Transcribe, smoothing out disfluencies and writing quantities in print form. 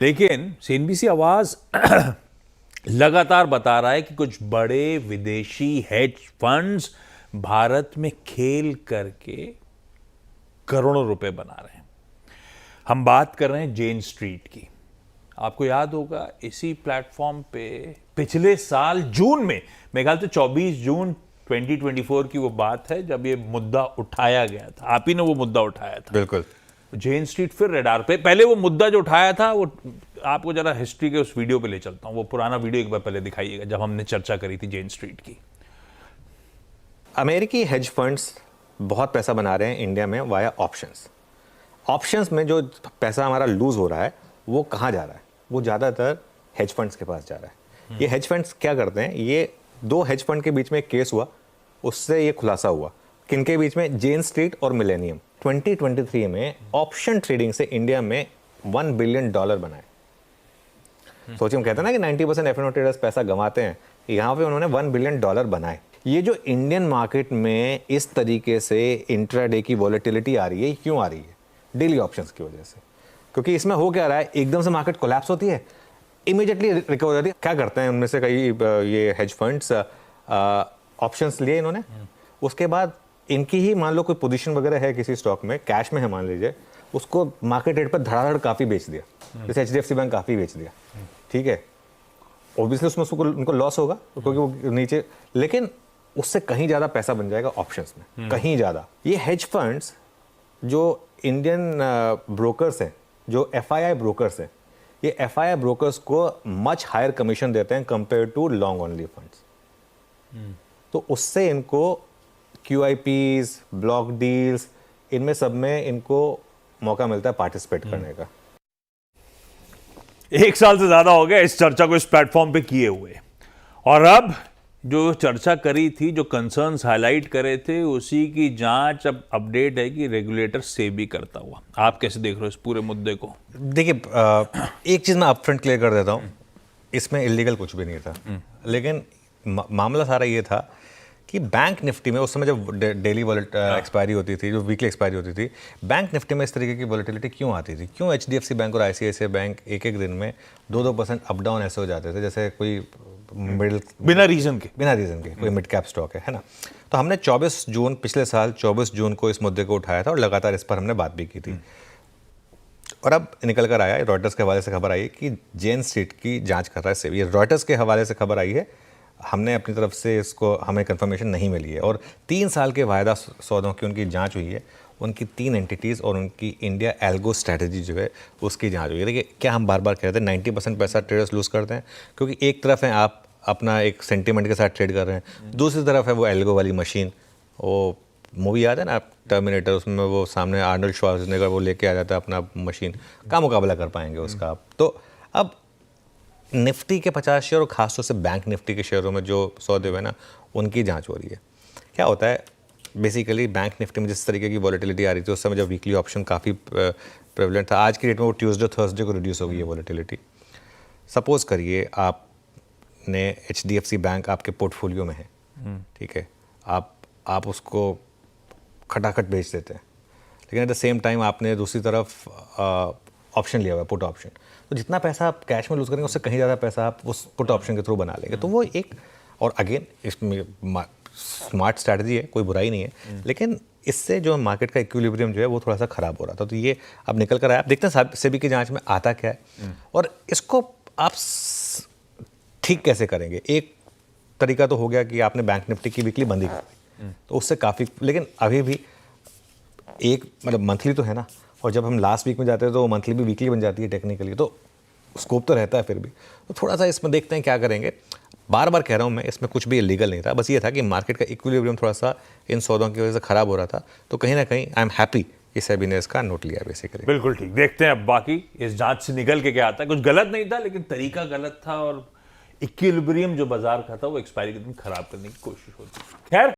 लेकिन सीएनबीसी आवाज लगातार बता रहा है कि कुछ बड़े विदेशी हेज फंड्स भारत में खेल करके करोड़ों रुपए बना रहे हैं। हम बात कर रहे हैं जेन स्ट्रीट की। आपको याद होगा इसी प्लेटफॉर्म पे पिछले साल जून में, मेरे ख्याल से 24 जून 2024 की वो बात है जब ये मुद्दा उठाया गया था। आप ही ने वो मुद्दा उठाया था। बिल्कुल। जेन स्ट्रीट फिर रडार पे। पहले वो मुद्दा जो उठाया था वो आपको जरा हिस्ट्री के उस वीडियो पे ले चलता हूं। वो पुराना वीडियो एक बार पहले दिखाइएगा जब हमने चर्चा करी थी जेन स्ट्रीट की। अमेरिकी हेज फंड्स बहुत पैसा बना रहे हैं इंडिया में वाया ऑप्शंस। ऑप्शंस में जो पैसा हमारा लूज हो रहा है वो कहाँ जा रहा है? वो ज़्यादातर हेज फंड्स के पास जा रहा है। ये हेज फंड्स क्या करते हैं? ये दो हेज फंड के बीच में एक केस हुआ, उससे ये खुलासा हुआ। किनके बीच में? जेन स्ट्रीट और मिलेनियम। 2023 में ऑप्शन ट्रेडिंग से इंडिया में $1 बिलियन बनाए। सोचिए, हम कहते हैं ना कि 90% एफ&ओ ट्रेडर्स पैसा गंवाते हैं, यहाँ पे उन्होंने $1 बिलियन बनाए। ये जो इंडियन मार्केट में इस तरीके से इंट्राडे की वॉलेटिलिटी आ रही है, क्यों आ रही है? डेली ऑप्शंस की वजह से। क्योंकि इसमें हो क्या रहा है, एकदम से मार्केट कोलैप्स होती है, इमीडिएटली रिकवर हो जाती है। क्या करते हैं उनमें से कई ये हेज फंड्स ऑप्शंस लिए इन्होंने, उसके बाद इनकी ही मान लो कोई पोजीशन वगैरह है किसी स्टॉक में, कैश में है मान लीजिए, उसको मार्केट रेट पर धड़ाधड़ काफ़ी बेच दिया। जैसे HDFC बैंक काफ़ी बेच दिया, ठीक है, ऑब्वियसली उसमें उनको लॉस होगा क्योंकि वो नीचे, लेकिन उससे कहीं ज़्यादा पैसा बन जाएगा ऑप्शंस में, कहीं ज़्यादा। ये हेज फंड्स जो इंडियन ब्रोकर्स हैं, जो FII ब्रोकर्स हैं, ये FII ब्रोकर्स को मच हायर कमीशन देते हैं compare to long only funds. तो उससे इनको QIPs, ब्लॉक डील्स, इनमें सब में इनको मौका मिलता है पार्टिसिपेट करने का। 1 साल से ज्यादा हो गया इस चर्चा को इस प्लेटफॉर्म पे किए हुए, और अब जो चर्चा करी थी, जो कंसर्न्स हाईलाइट करे थे, उसी की जांच अब अपडेट है कि रेगुलेटर सेबी करता हुआ। आप कैसे देख रहे हो इस पूरे मुद्दे को? देखिए, एक चीज़ मैं अपफ्रंट क्लियर कर देता हूँ, इसमें इलीगल कुछ भी नहीं था, लेकिन मामला सारा ये था कि बैंक निफ्टी में उस समय जब डेली एक्सपायरी होती थी, जो वीकली एक्सपायरी होती थी, बैंक निफ्टी में इस तरीके की वॉलेटिलिटी क्यों आती थी? क्यों HDFC बैंक और ICICI बैंक एक एक दिन में 2-2% अप डाउन ऐसे हो जाते थे, जैसे कोई बिना रीजन के कोई मिड कैप स्टॉक है ना? तो हमने 24 जून पिछले साल 24 जून को इस मुद्दे को उठाया था और लगातार इस पर हमने बात भी की थी। और अब निकल कर आया, रॉयटर्स के हवाले से खबर आई है कि जेन स्ट्रीट की जांच कर रहा है सेबी। ये रॉयटर्स के हवाले से खबर आई है, हमने अपनी तरफ से इसको, हमें कंफर्मेशन नहीं मिली है। और 3 साल के वायदा सौदों की उनकी जांच हुई है, उनकी 3 एंटिटीज़ और उनकी इंडिया एल्गो स्ट्रैटेजी जो है उसकी जांच हुई है। देखिए, क्या हम बार बार कहते हैं 90% पैसा ट्रेडर्स लूज़ करते हैं, क्योंकि एक तरफ है आप अपना एक सेंटिमेंट के साथ ट्रेड कर रहे हैं, दूसरी तरफ है वो एल्गो वाली मशीन। वो मूवी याद है ना आप, टर्मिनेटर, उसमें वो सामने आर्नल्ड श्वार्ज़नेगर वो लेके आ जाता है अपना मशीन का मुकाबला कर पाएंगे उसका आप। तो अब निफ्टी के 50 शेयर और खासतौर से बैंक निफ्टी के शेयरों में जो सौदे हुए ना, उनकी जांच हो रही है। क्या होता है बेसिकली, बैंक निफ्टी में जिस तरीके की वॉलेटिलिटी आ रही थी उस समय जब वीकली ऑप्शन काफ़ी प्रेवलेंट था, आज की डेट में वो ट्यूसडे थर्सडे को रिड्यूस हो गई है वॉलेटिलिटी। सपोज करिए आपने HDFC बैंक आपके पोर्टफोलियो में है, ठीक है, आप उसको खटाखट बेच देते हैं, लेकिन एट द सेम टाइम आपने दूसरी तरफ ऑप्शन लिया हुआ है, पुट ऑप्शन, तो जितना पैसा आप कैश में लूज करेंगे उससे कहीं ज़्यादा पैसा आप उस पुट ऑप्शन के थ्रू बना लेंगे। तो वो एक, और अगेन इसमें स्मार्ट स्ट्रैटेजी है, कोई बुराई नहीं है, लेकिन इससे जो मार्केट का इक्विलिब्रियम जो है वो थोड़ा सा ख़राब हो रहा था। तो ये अब निकल कर आया, आप देखते हैं सेबी की जांच में आता क्या है और इसको आप ठीक कैसे करेंगे। एक तरीका तो हो गया कि आपने बैंक निफ्टी की वीकली बंदी कर दी, तो उससे काफ़ी, लेकिन अभी भी एक मतलब मंथली तो है ना, और जब हम लास्ट वीक में जाते हैं तो मंथली भी वीकली बन जाती है टेक्निकली, तो स्कोप तो रहता है फिर भी। तो थोड़ा सा इसमें देखते हैं क्या करेंगे। बार बार कह रहा हूँ मैं, इसमें कुछ भी इलीगल नहीं था, बस ये था कि मार्केट का इक्विलिब्रियम थोड़ा सा इन सौदों की वजह से ख़राब हो रहा था। तो कहीं ना कहीं आई एम हैप्पी कि सेबी ने इसका नोट लिया बेसिकली। बिल्कुल ठीक, देखते हैं अब बाकी इस जांच से निकल के क्या आता है। कुछ गलत नहीं था, लेकिन तरीका गलत था और इक्विलिब्रियम जो बाजार का था वो एक्सपायरी के दिन खराब करने की कोशिश होती है। खैर।